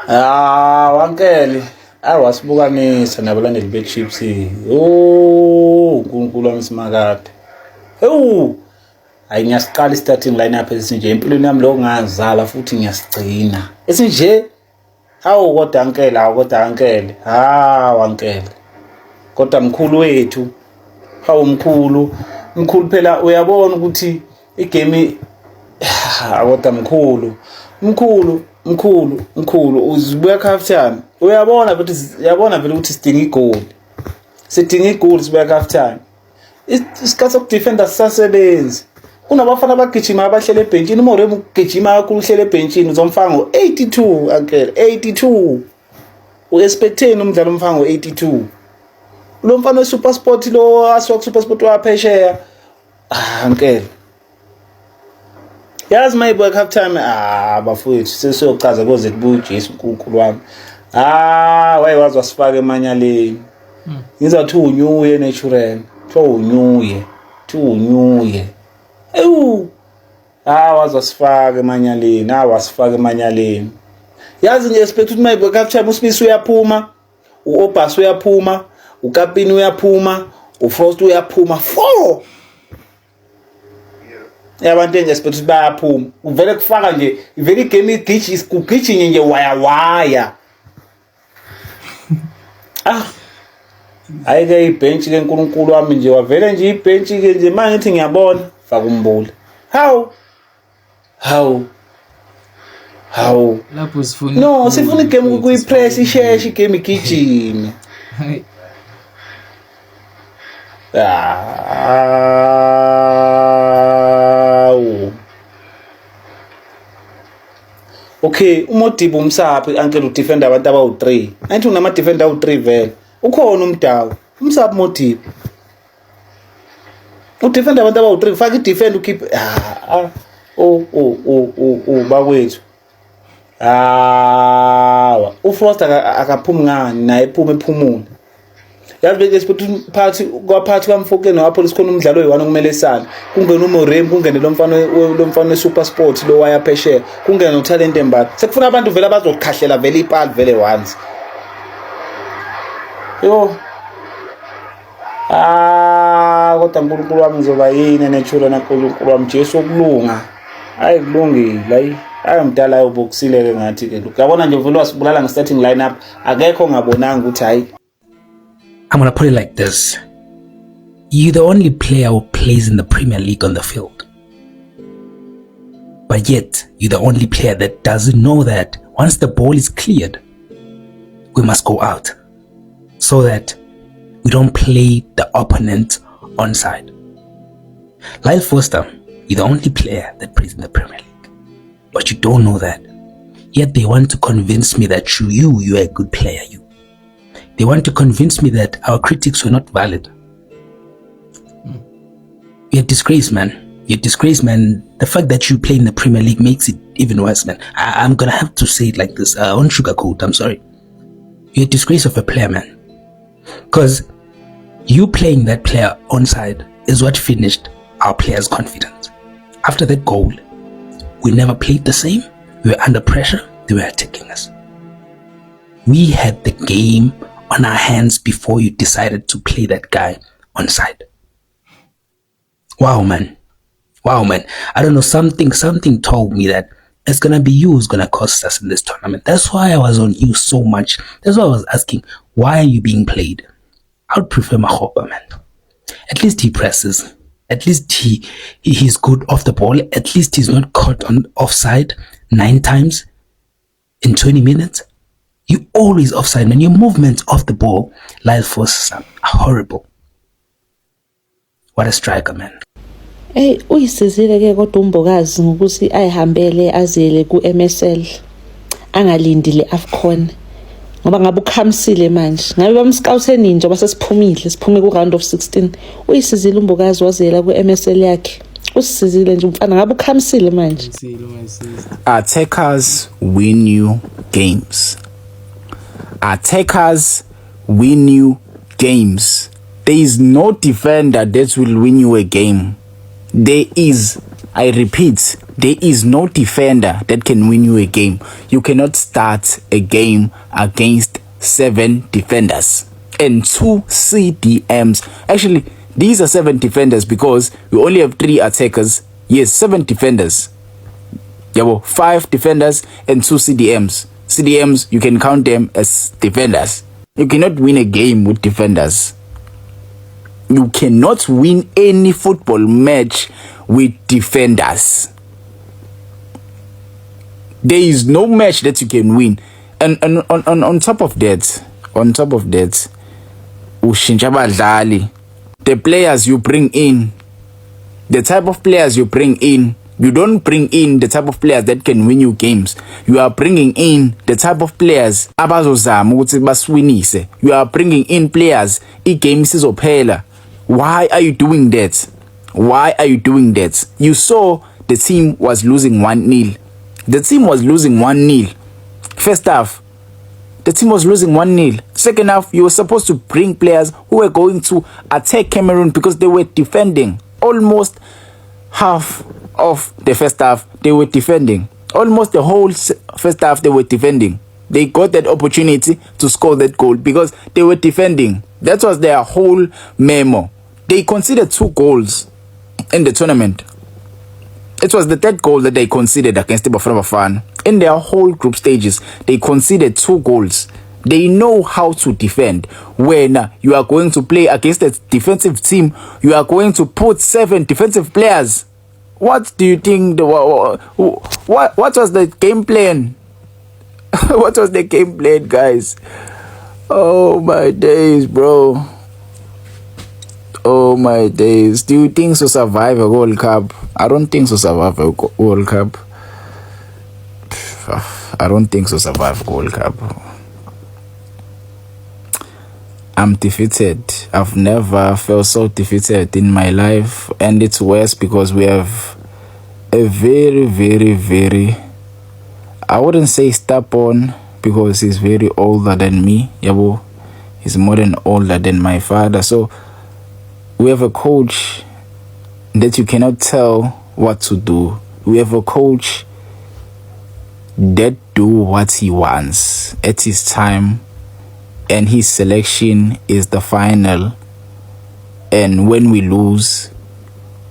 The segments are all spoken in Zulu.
Wankele wasibukanisa nabalandeli beChiefs. uNkulunkulu wami simakade. Hayi ngiyasiqala starting lineup esinje empilweni yami lo ngazala futhi ngiyasigcina. Esinje kodwa ankele. Wankele. Kodwa mkhulu wethu. Mkhulu phela uyabona ukuthi igame kodwa mkhulu uzibuya half time. Uyabona vele ukuthi sidinga igoli. Sidinga igoli sibuya half time. Isikhathi sokudefender sisasebenzi. Kunabafana abagijima abahlele ebhenchini. Umorem ugijima kakhulu uhlele ebhenchini uzomfanga ngo82 ankele 82. Uexpecteni umdlalo umfanga ngo82. Lo mfana weSuperSport lo aswa Supersport waphesheya. Ankele. Yazi mayibuya half time bafowethu sesiyochaza koze kubuye uJesu uNkulunkulu wami. Wayewazi wasifaka emanyaleni. Ngizathi unyuye natural. Unyuye. Wazi wasifaka emanyaleni. Yazi ngiexpect ukuthi mayibuya half time uSmith uyaphuma, uObas uyaphuma, uKapini uyaphuma, uFrost uyaphuma 4. Yabantu engiexpect ukuthi bayaphuma. Uvele kufaka nje, ivele igame kugijinye nje waya. Ayike ibench ke uNkulunkulu wami nje wavele nje ibench ke nje manje ngithi ngiyabona faka umbuli. How? Lapho sifuna. No, sifuna igame kuyipress isheshe igame igijime. Okay, uModibo umsaphi ankele udefender abantu abawu3. Angithi unama defender awu3 vele. Ukhona umdawu. Umsaphi Modibo. Udefender abantu abawu3 faka idefend ukeep bakwethu. uFrost akaphumi ngani naye ephumule. Yazi bese phakathi kwaMfokeni waPolice khona umdlalo oyi1 okumele esale. Kungena uMorem, kungena lo mfana weSuperSport lo waya phesheya. Kungena noTalent Mbali. Sekufuna abantu vele abazokhahlela vele ipali vele once. Kodwa uNkulunkulu wami ngizoba yini natural naNkulunkulu wami Jesu okulunga. Kulungile mdala ayobokisile ke ngathi ke. Uyabona nje vele wasibulala nge-starting lineup akekho ngabonanga ukuthi hayi. I'm going to put it like this. You're the only player who plays in the Premier League on the field. But yet, you're the only player that doesn't know that once the ball is cleared, we must go out. So that we don't play the opponent onside. Lyle Foster, you're the only player that plays in the Premier League. But you don't know that. Yet they want to convince me that you're a good player. They want to convince me that our critics were not valid. You're a disgrace, man. You're a disgrace, man. The fact that you play in the Premier League makes it even worse, man. I'm going to have to say it like this. I won't sugarcoat, I'm sorry. You're a disgrace of a player, man. Because you playing that player onside is what finished our players' confidence. After that goal, we never played the same. We were under pressure. They were attacking us. We had the game on our hands before you decided to play that guy onside. Wow, man. I don't know, something told me that it's gonna be you who's gonna cost us in this tournament. That's why I was on you so much. That's why I was asking, why are you being played? I would prefer Makgopa, man. At least he presses. At least he's good off the ball. At least he's not caught on offside 9 times in 20 minutes. You always offside, and your movements off the ball, Lyle Foster, are horrible. What a striker, man. Uyisizile ke kodwa uMbokazi ngokuthi ayihambele azele kuMSL. Angalindile AFCON. Ngoba ngabe ukhamsile manje. Ngabe bamscouthe nini njengoba sesiphumile, siphume ku round of 16. Uyisizile uMbokazi wazela kuMSL yakhe. Usizile nje umfana ngabe ukhamsile manje. Attackers win you games. Attackers win you games. There is no defender that will win you a game. There is, I repeat, there is no defender that can win you a game. You cannot start a game against 7 defenders and 2 CDMs. Actually, these are 7 defenders because we only have 3 attackers. Yes, 7 defenders. Yeah, 5 defenders and 2 CDMs. CDMs, you can count them as defenders. You cannot win a game with defenders. You cannot win any football match with defenders. There is no match that you can win. And on top of that, ushintsha abadlali, the players you bring in, the type of players you bring in, you don't bring in the type of players that can win you games. You are bringing in the type of players abazozama ukuthi baswinise. You are bringing in players i-game isizophela. Why are you doing that? Why are you doing that? You saw the team was losing 1-0. The team was losing 1-0. First half, the team was losing 1-0. Second half, you were supposed to bring players who were going to attack Cameroon because they were defending. Almost half of the first half, they were defending. Almost the whole first half, they were defending. They got that opportunity to score that goal because they were defending. That was their whole memo. They conceded 2 goals in the tournament. It was the 3rd goal that they conceded against the Bafana Bafana. In their whole group stages, they conceded 2 goals. They know how to defend. When you are going to play against a defensive team, you are going to put 7 defensive players. What do you think? What was the game plan? What was the game plan, guys? Oh my days, bro. Oh my days. Do you think so survive a World Cup? I don't think so survive a World Cup. I don't think so survive a World Cup. I'm defeated. I've never felt so defeated in my life, and it's worse because we have a very, very, very, I wouldn't say stubborn because he's very older than me. Yabo, he's more than older than my father. So we have a coach that you cannot tell what to do. We have a coach that do what he wants at his time, and his selection is the final. And when we lose,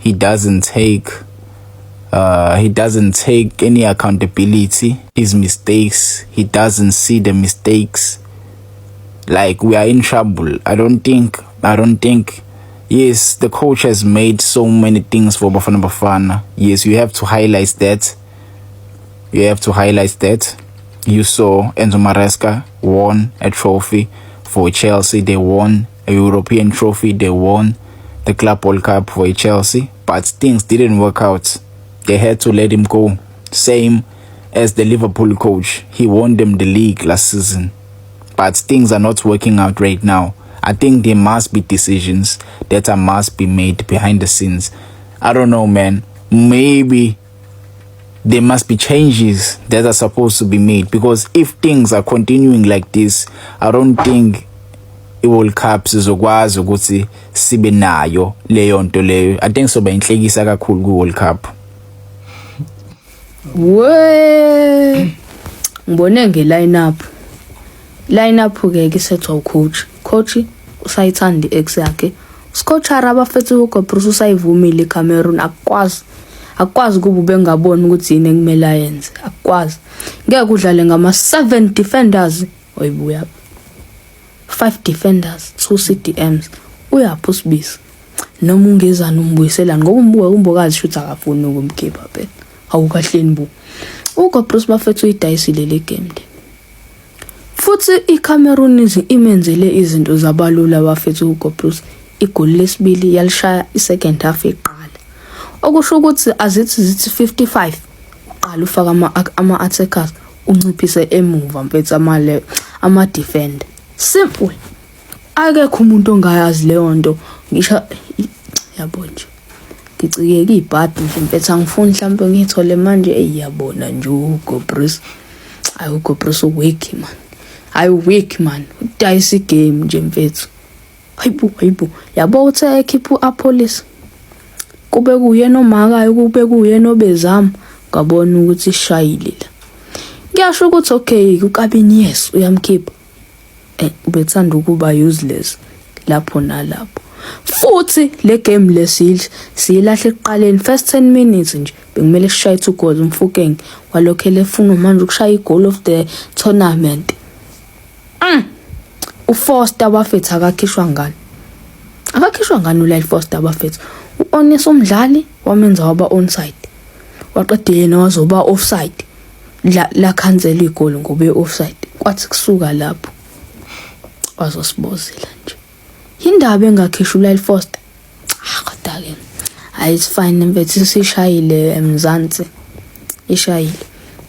he doesn't take any accountability. His mistakes, he doesn't see the mistakes. Like, we are in trouble. I don't think. Yes, the coach has made so many things for Bafana Bafana. Yes, you have to highlight that. You saw Enzo Maresca won a trophy for Chelsea. They won a European trophy. They won the Club World Cup for Chelsea. But things didn't work out. They had to let him go. Same as the Liverpool coach. He won them the league last season. But things are not working out right now. I think there must be decisions that must be made behind the scenes. I don't know, man. Maybe there must be changes that are supposed to be made, because if things are continuing like this, I don't think i-World Cup sizokwazi ukuthi sibe nayo leyo nto leyo. I think soba inhlekisa kakhulu ku-World Cup. Ngibone line up ke isethwa ucoach usayithanda ex yakhe. Scochara abafethu uGo Bruce usayivumile iCameroon akwazi kuba bengaboni ukuthi yini ekumele ayenze. Akwazi ngeke udlale ngama-7 defenders oyibuya 5 defenders 2 CDMs uyapho sibisi noma ungezana umbuyisela ngoba umbokazi shutha akafuni ukumkhipha phela awukahleni bu uGo Bruce bafethu uyidayisile le game le. Futhi iCameroon imenzele izinto zabalula bafethu uGo Bruce. Igoli lesibili yalishaya i-second half eqala. Okusho ukuthi azithi 55 uqala ufaka ama-attackers unciphise emuva mfethu ama defender. Simple. Akekho umuntu ongayazi leyo nto. Ngisho yabo nje. Ngicikeke ibhadi nje mfethu angifuni mhlawumbe ngithole manje eyiyabona nje uGo Bruce. Ayi uGo Bruce weak man. Weak man. Udayisa game nje mfethu. Hayibo. Yabo uthe ekhipha uApolis. Kube kuyena omakayo, kube kuyena obezama. ngabona ukuthi ishayile la. Ngiyasho ukuthi okay uKabini yes uyamkhipha. Ubethanda ukuba useless lapho nalapho. Futhi le game lesidle siyilahle ekuqaleni first 10 minutes nje bekumele sishaye 2 goals Mfokeng walokhele efuna manje ukushaya igoal of the tournament. uFoster Buffett akakhishwa ngani? Akakhishwa ngani uLyle Foster Buffett? U-Onis umdlali wamenza waba onside. Waqeda yena wazoba offside. La cancel igoli ngoba offside. Kwathi kusuka lapho wazosibozela nje. Indaba engakhisha uLyle Foster. Kodwa ke it's fine mfethu sishayile eMzansi. Ishayile.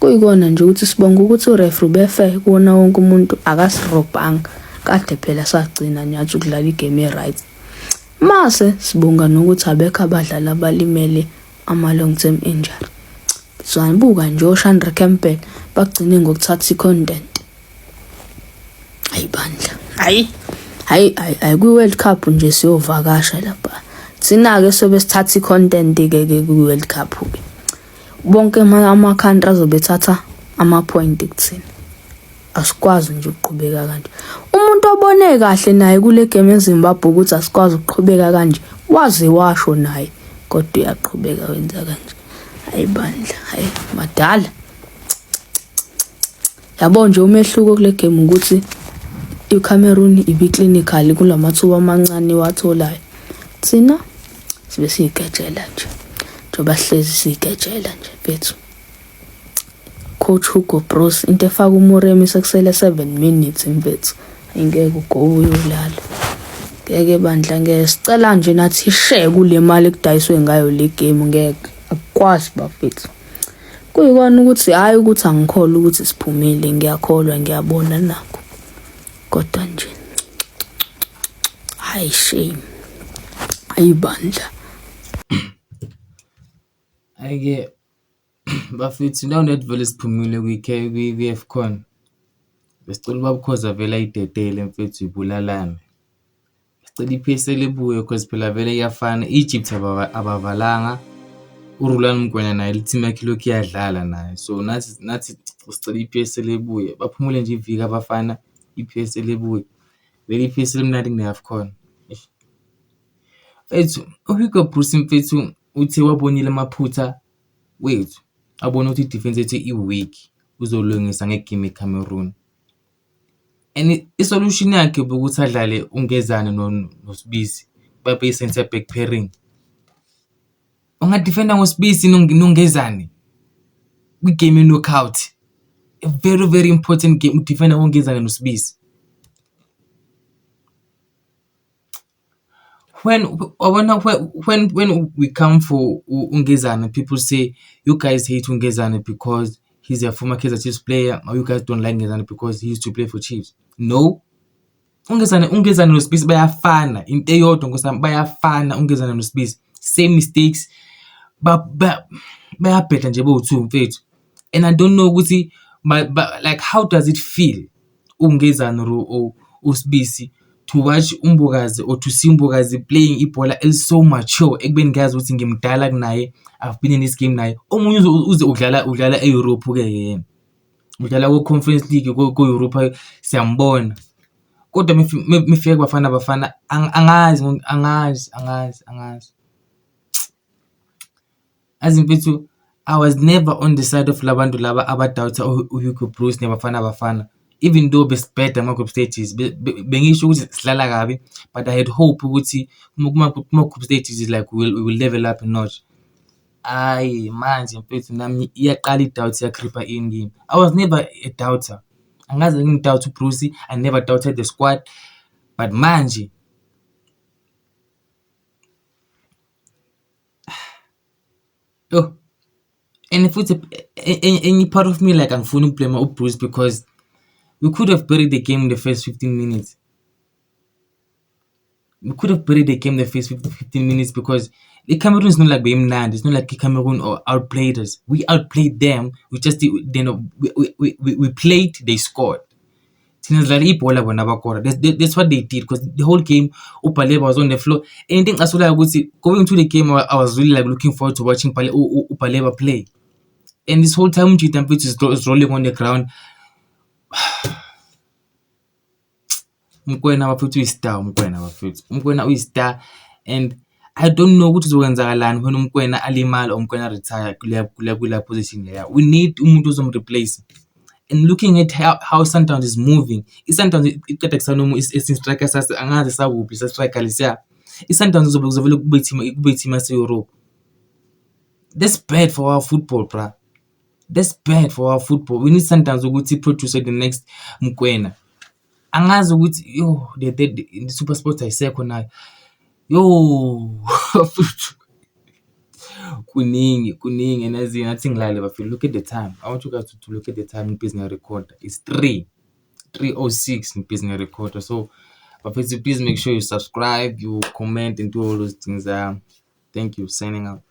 Kuyikona nje ukuthi sibonga ukuthi ureferee befe kuona wonke umuntu akasirobhanga. Kade phela sagcina nyathi ukudlala igame right. Mase sibonga nokuthi abekho abadlali abalimele ama long term injury. Sibuka nje uShandra Campbell bagcine ngokuthatha icontent. Ayibandla. Hayi ku World Cup nje siyovakasha lapha. Sina ke sobe sithatha icontent ke ku World Cup ke. Bonke ama country azobethatha ama point kuthina. Asikwazi nje ukuqhubeka kanje. Umuntu obone kahle naye kule game eZimbabwe ukuthi asikwazi ukuqhubeka kanje waze washo naye kodwa uyaqhubeka wenza kanje. Ayibandla hayi madala. Yabo nje umehluko kule game ukuthi iCameroon ibiclinical kulamathuba amancane watholayo. Thina sibe sigejela nje. Njoba hlezi sigejela nje bethu. Coach Hugo Bros into efaka uMoremi sekusele 7 minutes mfethu. Ingeke ugobe uyolala. Ngeke bandla ngesicela nje nathi share kule mali ekudayiswe ngayo le game ngeke akwazi bafethu. Kuyikona ukuthi hayi ukuthi angikholwa ukuthi siphumile ngiyakholwa ngiyabona nakho. Kodwa nje hayi shame. Ayibandla. Ayike bafethu now net vele siphumile kwi-AFCON. Besicela babukhoza vele ayidedele mfethu ibulalane. Sicela iPSL ibuye because phela vele iyafana. Egypt abavalanga. uRulani Mgwenya naye team yakhe lokhu iyadlala naye. So nathi sicela iPSL ibuye. Baphumule nje iviki abafana iPSL ibuye. Vele iPSL mnandi kuneAFCON. Mfethu uHugo Bruce mfethu uthe wabonile amaphutha wethu. Abona ukuthi idefense yethu iweak. Uzolungisa ngegame eCameroon. And isolution yakhe ukuthi adlale uNgezane noSibisi babe center back pairing. Ungadefenda ngoSibisi noNgezane kwigame knockout. A very very important game udefenda ngoNgezane noSibisi. When we come for Ungezane, people say you guys hate Ungezane because he's a former Kaizer Chiefs player, or you guys don't like Ungezane because he used to play for Chiefs. No. Ungezane noSibisi bayafana. Into eyodwa ngosami bayafana Ungezane noSibisi. Same mistakes. Bayabhetha nje bo2 mfethu. And I don't know ukuthi like how does it feel Ungezane or uSibisi to watch Umbokazi or to see Umbokazi playing ibhola is so mature. Ekubeni ngiyazi ukuthi ngimdala kunaye. I've been in this game naye. Omunye uze udlala eEurope ke yena. Udlala ku-Conference League ku-Europe siyambona. Kodwa mifike bafana angazi. As in mfethu I was never on the side of labantu laba abadoubt uHugo Bruce nebafana. Even though besibheda ama-group stages bengisho ukuthi silala kabi, but I had hope ukuthi kuma-group stages is like we will level up a notch. Ayi manje mfethu nami iyaqala idoubt yakhripa in game. I was never a doubter. Angaze ngidoubt uBruce, I never doubted the squad, but manje and if it's any part of me like angifuni ukublame uBruce because we could have buried the game in the first 15 minutes. We could have buried the game in the first 15 minutes because the Cameroon is not like Beimland. It's not like Cameroon or outplayed us. We outplayed them. We just we played. They scored. That's what they did because the whole game Upaleba was on the floor. Anything as well I would say going to the game I was really like looking forward to watching Upaleba play. And this whole time Mchita Mfethu is rolling on the ground. Mokoena bafethu uyi-star, Mokoena bafethu. Mokoena uyi-star, and I don't know ukuthi uzokwenzakalani when uMokoena alimala or uMokoena retire kule position leya. We need umuntu ozomreplace. And looking at how Sundowns is moving, iSundowns iqeda kusanomu isi-striker sase angazi sawuphi sa-striker lesiya. iSundowns kuzovele kube team yase-Europe. That's bad for our football, bruh. That's bad for our football. We need Sundowns ukuthi produce the next Mokoena. Angazi ukuthi the super sports ayisekho nayo. Kuningi and as nathi ngilale bafile. Look at the time. I want you guys to look at the time in business recorder. It's 3:06 in business recorder. So bafethu, please make sure you subscribe, you comment, and do all those things. Thank you. Signing out.